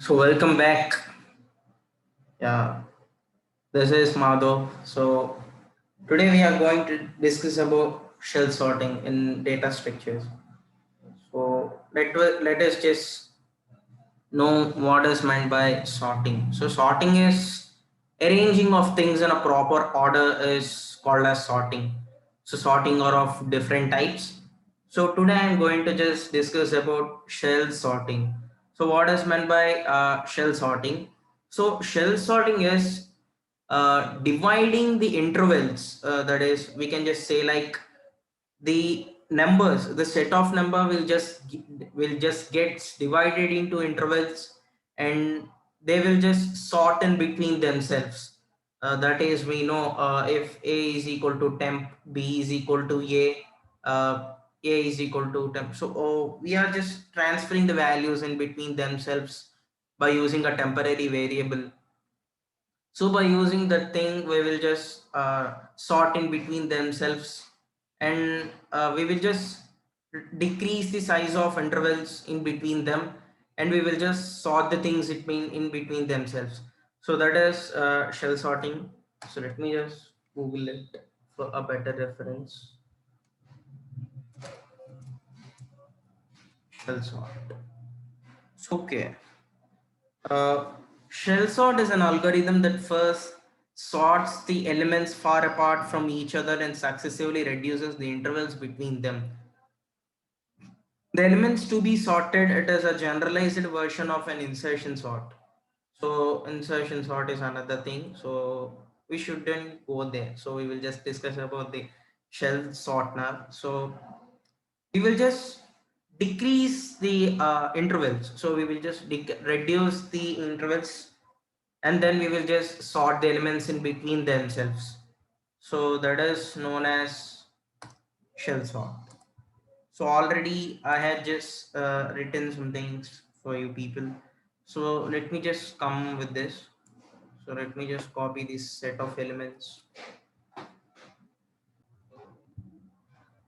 So welcome back. Yeah, this is Madhav. So today we are going to discuss about shell sorting in data structures. So let us just know what is meant by sorting. So sorting is arranging of things in a proper order is called as sorting. So sorting are of different types. So today I'm going to just discuss about shell sorting. So what is meant by shell sorting? So shell sorting is dividing the intervals. That is, we can just say like the set of number will just gets divided into intervals, and they will just sort in between themselves. That is, we know if a is equal to temp, b is equal to a is equal to temp. So we are just transferring the values in between themselves by using a temporary variable. So by using that thing, we will just sort in between themselves, and we will just decrease the size of intervals in between them, and we will just sort the things in between themselves. So that is shell sorting. So let me just Google it for a better reference. Shell sort. Okay. Uh, Shell sort is an algorithm that first sorts the elements far apart from each other and successively reduces the intervals between them. The elements to be sorted, it is a generalized version of an insertion sort. So insertion sort is another thing. So we shouldn't go there. So we will just discuss about the shell sort now. So we will just decrease the intervals. So we will just reduce the intervals, and then we will just sort the elements in between themselves. So that is known as shell sort. So already I had just written some things for you people. So let me just come with this. So let me just copy this set of elements.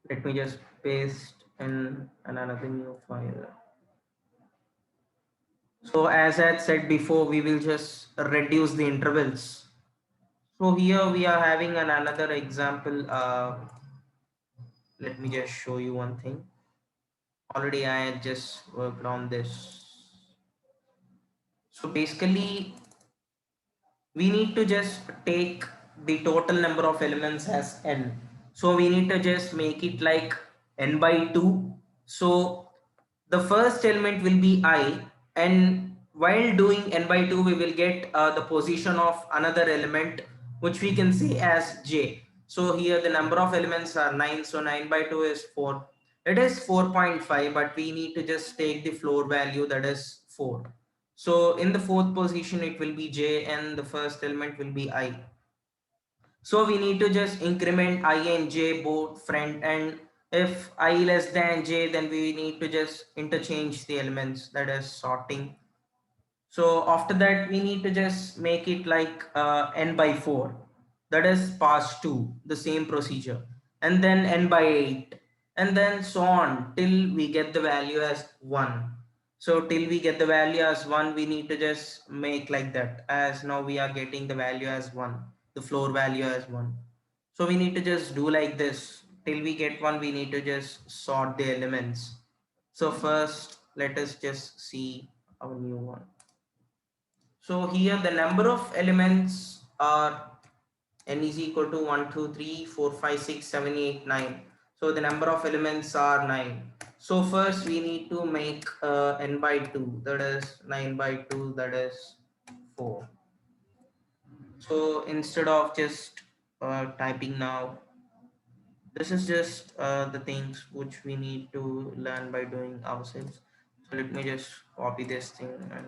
Let me just paste in another new file. So as I had said before, we will just reduce the intervals. So here we are having another example. Let me just show you one thing. Already I had just worked on this. So basically we need to just take the total number of elements as n. So we need to just make it like n by 2. So the first element will be I, and while doing n by 2 we will get the position of another element, which we can say as j. So here the number of elements are 9, so 9 by 2 is 4. It is 4.5, but we need to just take the floor value, that is 4. So in the fourth position, it will be j, and the first element will be I. So we need to just increment I and j both front, and if I less than j, then we need to just interchange the elements, that is sorting. So after that, we need to just make it like n by 4, that is pass 2, the same procedure, and then n by 8, and then so on till we get the value as 1. So till we get the value as 1, we need to just make like that, as now we are getting the value as 1, the floor value as 1. So we need to just do like this till we get 1. We need to just sort the elements. So first, let us just see our new one. So here the number of elements are n is equal to 1, 2, 3, 4, 5, 6, 7, 8, 9. So the number of elements are 9. So first we need to make n by 2, that is 9 by 2, that is 4. So instead of just typing now, this is just the things which we need to learn by doing ourselves. So let me just copy this thing, and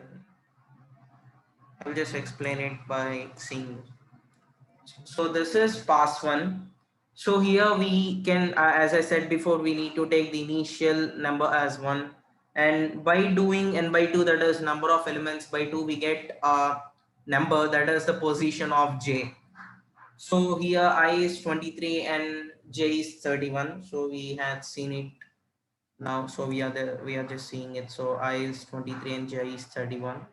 I'll just explain it by seeing. So this is pass one. So here we can, as I said before, we need to take the initial number as 1. And by doing n by 2, that is number of elements by 2, we get a number, that is the position of j. So here I is 23 and j is 31. So we had seen it now. So we are just seeing it. So I is 23 and j is 31.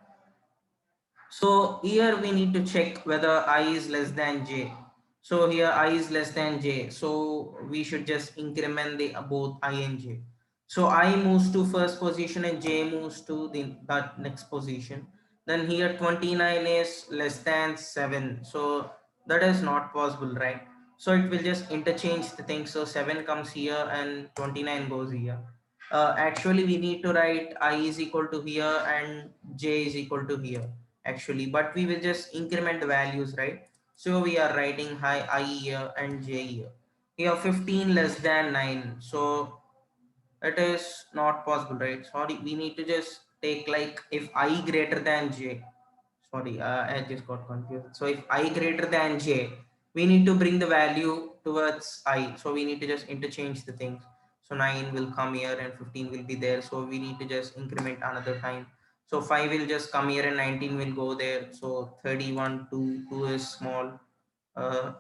So here we need to check whether I is less than j. So here I is less than j. So we should just increment the both I and j. So I moves to first position and j moves to the that next position. Then here 29 is less than 7. So that is not possible, right? So it will just interchange the thing. So 7 comes here and 29 goes here. Actually we need to write I is equal to here and j is equal to here actually, but we will just increment the values, right? So we are writing high I here and j here. Here 15 less than 9, so it is not possible, right? Sorry, we need to just take like if I greater than j. Sorry, I just got confused. So if I greater than j, we need to bring the value towards I. So we need to just interchange the things. So 9 will come here and 15 will be there. So we need to just increment another time. So 5 will just come here and 19 will go there. So 31, 2, 2 is small. Uh,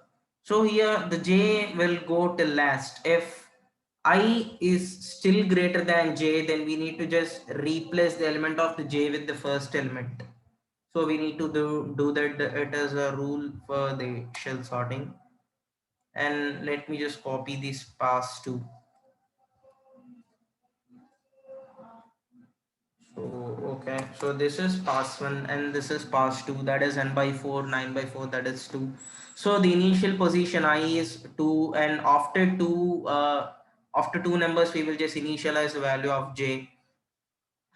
so here the j will go till last. If I is still greater than j, then we need to just replace the element of the j with the first element. So we need to do that. It is a rule for the shell sorting. And let me just copy this pass too. So okay, so this is pass 1 and this is pass 2, that is n by 4, 9 by 4, that is 2. So the initial position I is 2, and after two numbers we will just initialize the value of j.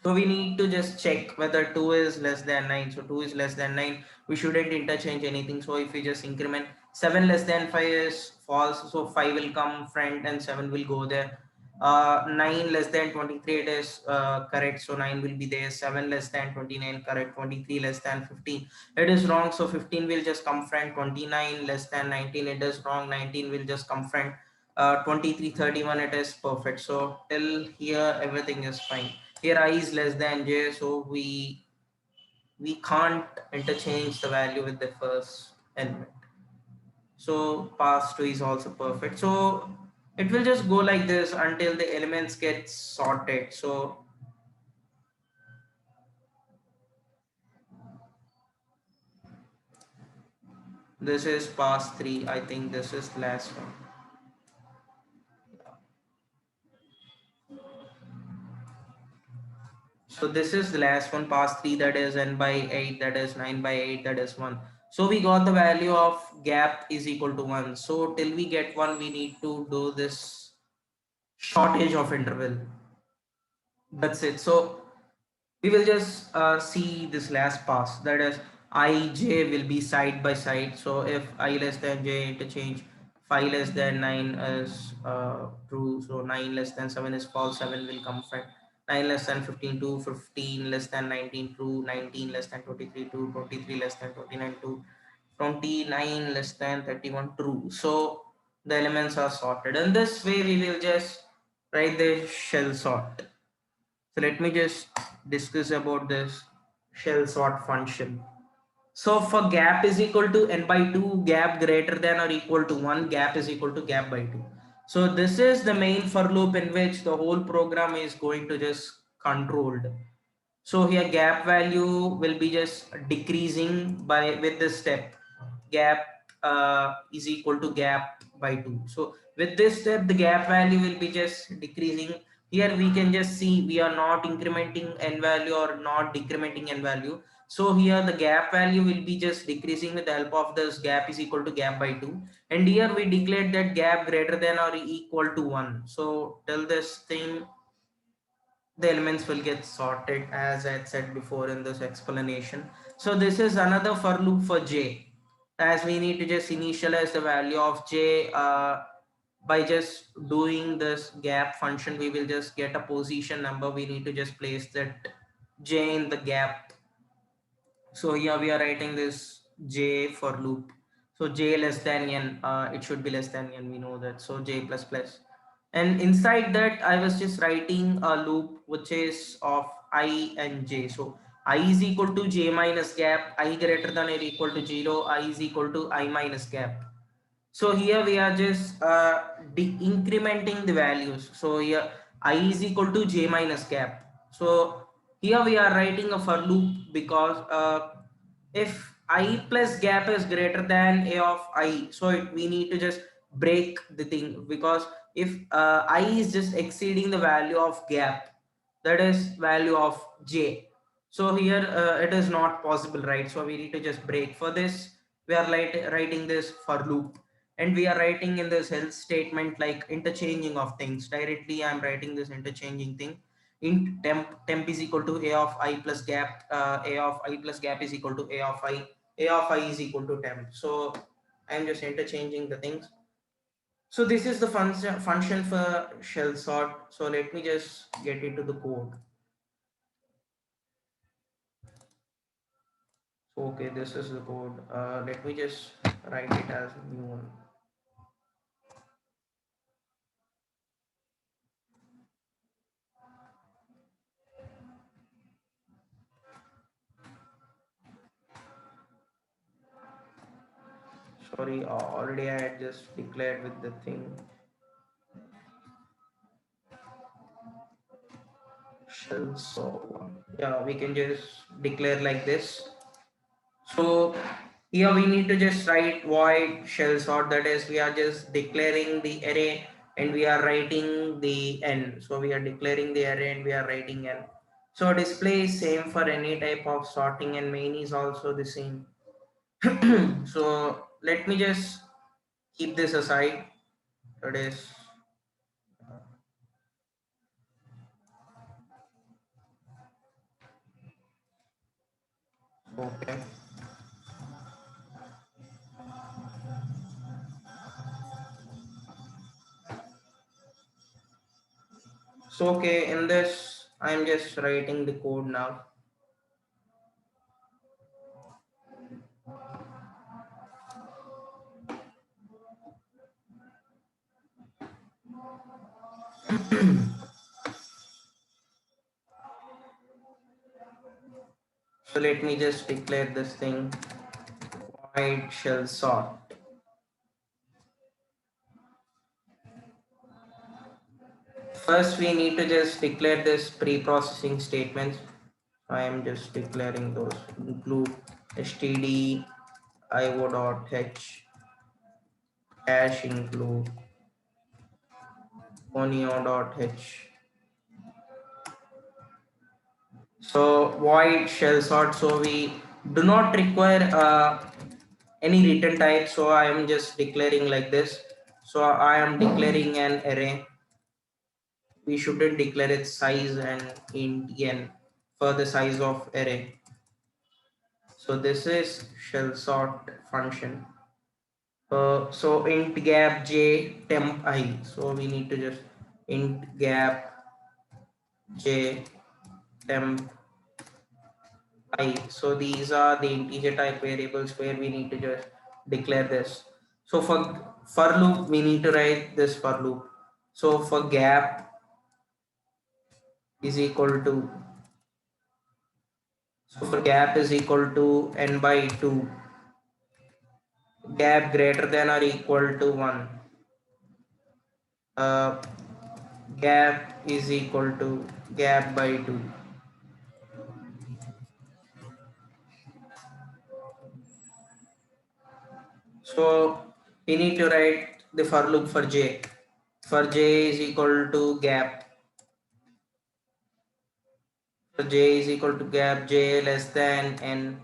So we need to just check whether 2 is less than 9. So 2 is less than 9. We shouldn't interchange anything. So if we just increment 7 less than 5 is false. So 5 will come front and 7 will go there. 9 less than 23 it is correct. So 9 will be there. 7 less than 29 correct. 23 less than 15 it is wrong. So 15 will just come front. 29 less than 19 it is wrong. 19 will just come front. 23 31 it is perfect. So till here everything is fine. Here I is less than j, so we can't interchange the value with the first element. So pass 2 is also perfect. So it will just go like this until the elements get sorted. So this is pass 3. I think this is the last one. So this is the last one, pass 3, that is n by 8, that is 9 by 8, that is 1. So we got the value of gap is equal to 1. So till we get 1, we need to do this shortage of interval. That's it. So we will just see this last pass, that is I j will be side by side. So if I less than j, interchange 5 less than 9 is true, so 9 less than 7 is false, 7 will come front. 9 less than 15 2, 15 less than 19 true, 19 less than 23 2, 23 less than 29 2, 29 less than 31 true. So the elements are sorted, and this way we will just write the shell sort. So let me just discuss about this shell sort function. So for gap is equal to n by 2, gap greater than or equal to 1, gap is equal to gap by 2. So this is the main for loop in which the whole program is going to just controlled. So here gap value will be just decreasing by with this step. Gap is equal to gap by 2. So with this step, the gap value will be just decreasing. Here we can just see we are not incrementing n value or not decrementing n value. So here the gap value will be just decreasing with the help of this gap is equal to gap by 2. And here we declared that gap greater than or equal to 1. So till this thing, the elements will get sorted as I said before in this explanation. So this is another for loop for j, as we need to just initialize the value of j by just doing this gap function. We will just get a position number, we need to just place that j in the gap. So here we are writing this j for loop. So j less than n, it should be less than n, we know that. So j plus plus. And inside that, I was just writing a loop which is of I and j. So I is equal to j minus gap, I greater than or equal to 0, I is equal to I minus gap. So here we are just incrementing the values. So here I is equal to j minus gap. So here we are writing a for loop because if I plus gap is greater than a of I, so we need to just break the thing, because if I is just exceeding the value of gap, that is value of j, so here it is not possible, right? So we need to just break. For this we are writing this for loop, and we are writing in this else statement like interchanging of things. Directly I'm writing this interchanging thing. Int temp is equal to a of I plus gap, a of I plus gap is equal to a of I, a of I is equal to temp. So I'm just interchanging the things. So this is the function for shell sort. So let me just get into the code. So okay, this is the code. Let me just write it as new one. Sorry, already I had just declared with the thing. Shell sort. Yeah, we can just declare like this. So here we need to just write void shell sort, that is we are just declaring the array and we are writing the n. So we are declaring the array and we are writing n. So display is same for any type of sorting, and main is also the same. So let me just keep this aside. That is okay. So okay, in this I'm just writing the code now. So let me just declare this thing void shell sort. First, we need to just declare this pre-processing statements. I am just declaring those. Include std io.h dash include onio.h. So void shell sort. So we do not require any return type. So I am just declaring like this. So I am declaring an array. We shouldn't declare its size and int n for the size of array. So this is shell sort function. So int gap j temp I. So we need to just int gap j temp I. So these are the integer type variables where we need to just declare this. So for loop we need to write this for loop. So for gap is equal to, so for gap is equal to n by 2, gap greater than or equal to 1, uh, gap is equal to gap by 2. So we need to write the for loop for j. For j is equal to gap. So j is equal to gap j less than n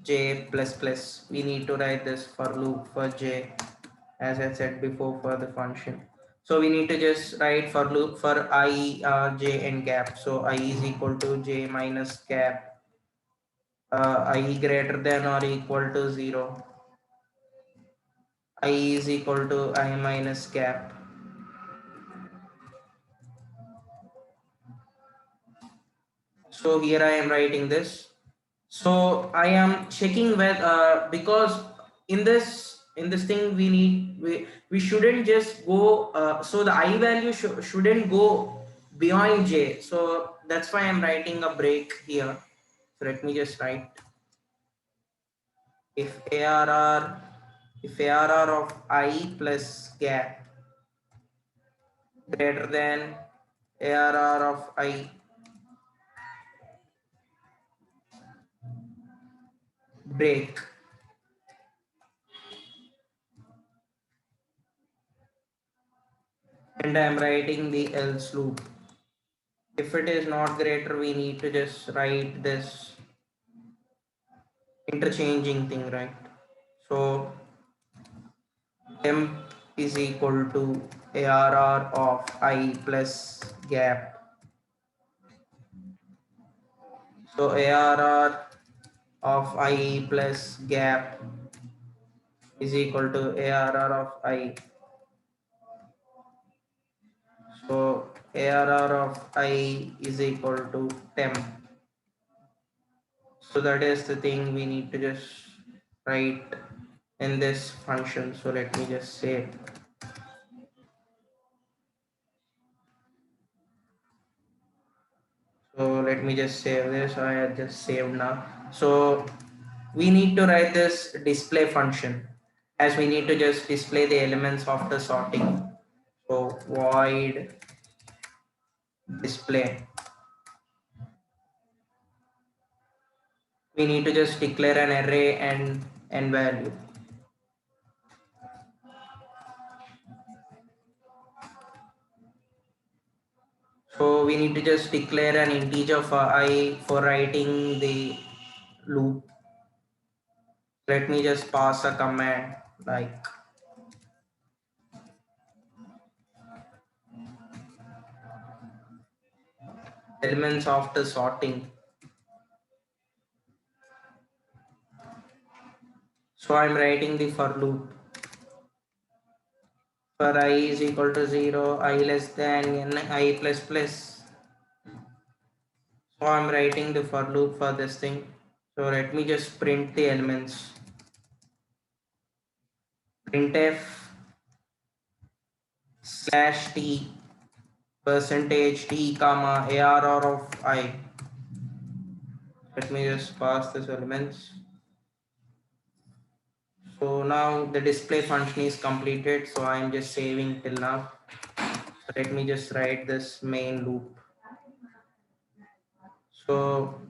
j plus plus. We need to write this for loop for j, as I said before, for the function. So we need to just write for loop for I, j and gap. So I is equal to j minus gap, I greater than or equal to 0, I is equal to I minus gap. So here I am writing this. So I am checking whether because in this thing we shouldn't just go, so the I value shouldn't go beyond j. So that's why I'm writing a break here. So let me just write, if arr if arr of I plus gap greater than arr of I, break, and I'm writing the else loop. If it is not greater, we need to just write this interchanging thing, right? So temp is equal to arr of I plus gap. So arr of I plus gap is equal to arr of I. So arr of I is equal to temp. So that is the thing we need to just write in this function. So let me just say, so let me just save this. I have just saved now. So we need to write this display function, as we need to just display the elements of the sorting. So void display. We need to just declare an array and n value. So we need to just declare an integer for I for writing the loop. Let me just pass a command like elements of the sorting. So I'm writing the for loop. For I is equal to 0, I less than n, I plus plus. So I'm writing the for loop for this thing. So let me just print the elements. Printf slash t percentage t comma arr of I. Let me just pass these elements. So now the display function is completed. So I'm just saving till now. So let me just write this main loop. So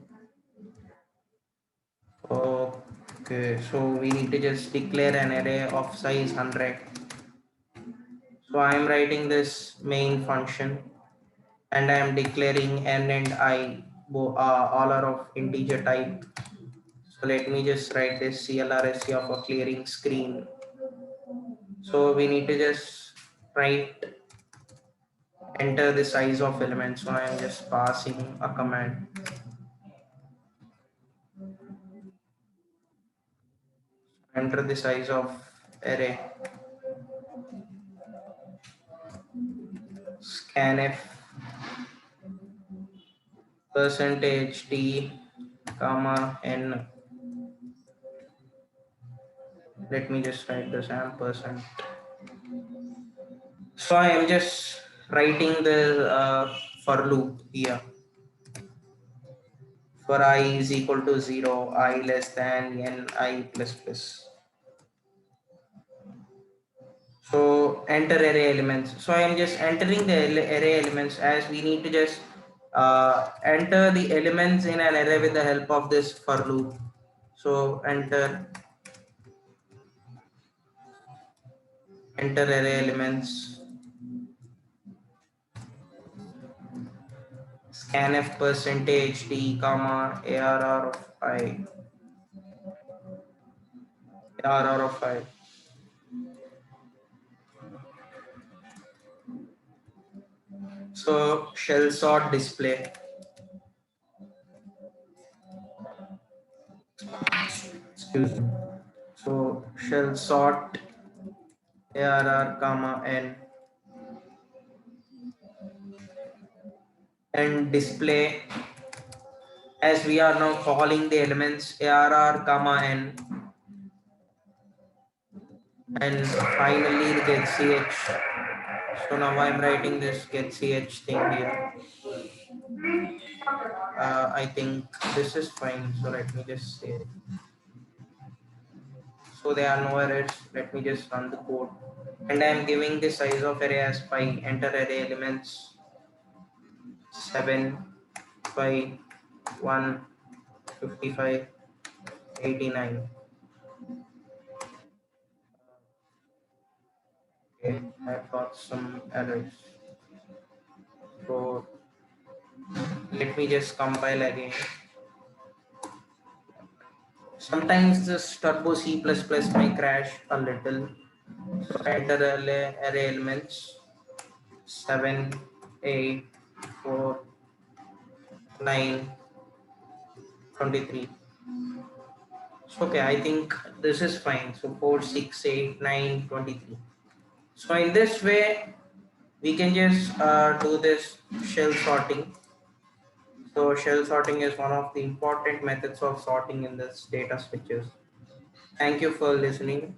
okay, so we need to just declare an array of size 100. So I am writing this main function and I am declaring n and I all are of integer type. So let me just write this clrsc of a clearing screen. So we need to just write enter the size of elements. So I am just passing a command. Enter the size of array. Scanf percentage t comma n. Let me just write this ampersand. So I am just writing the for loop here. For I is equal to 0, I less than n, I plus plus. So enter array elements. So I am just entering the array elements, as we need to just enter the elements in an array with the help of this for loop. So enter array elements. Scanf percentage t comma arr of I. Arr of I. So shell sort display. Excuse me. So shell sort arr comma n and display, as we are now calling the elements arr comma n, and finally the get ch. So now I'm writing this get ch thing here. I think this is fine. So let me just say. So there are no errors. Let me just run the code. And I am giving the size of array as 5. Enter array elements 7, 5, 1, 55, 89. Okay, I've got some errors. So let me just compile again. Sometimes this turbo C++ may crash a little. So enter array elements 7, 8, 4, 9, 23. So okay, I think this is fine. So 4, 6, 8, 9, 23. So in this way, we can just do this shell sorting. So shell sorting is one of the important methods of sorting in this data structures. Thank you for listening.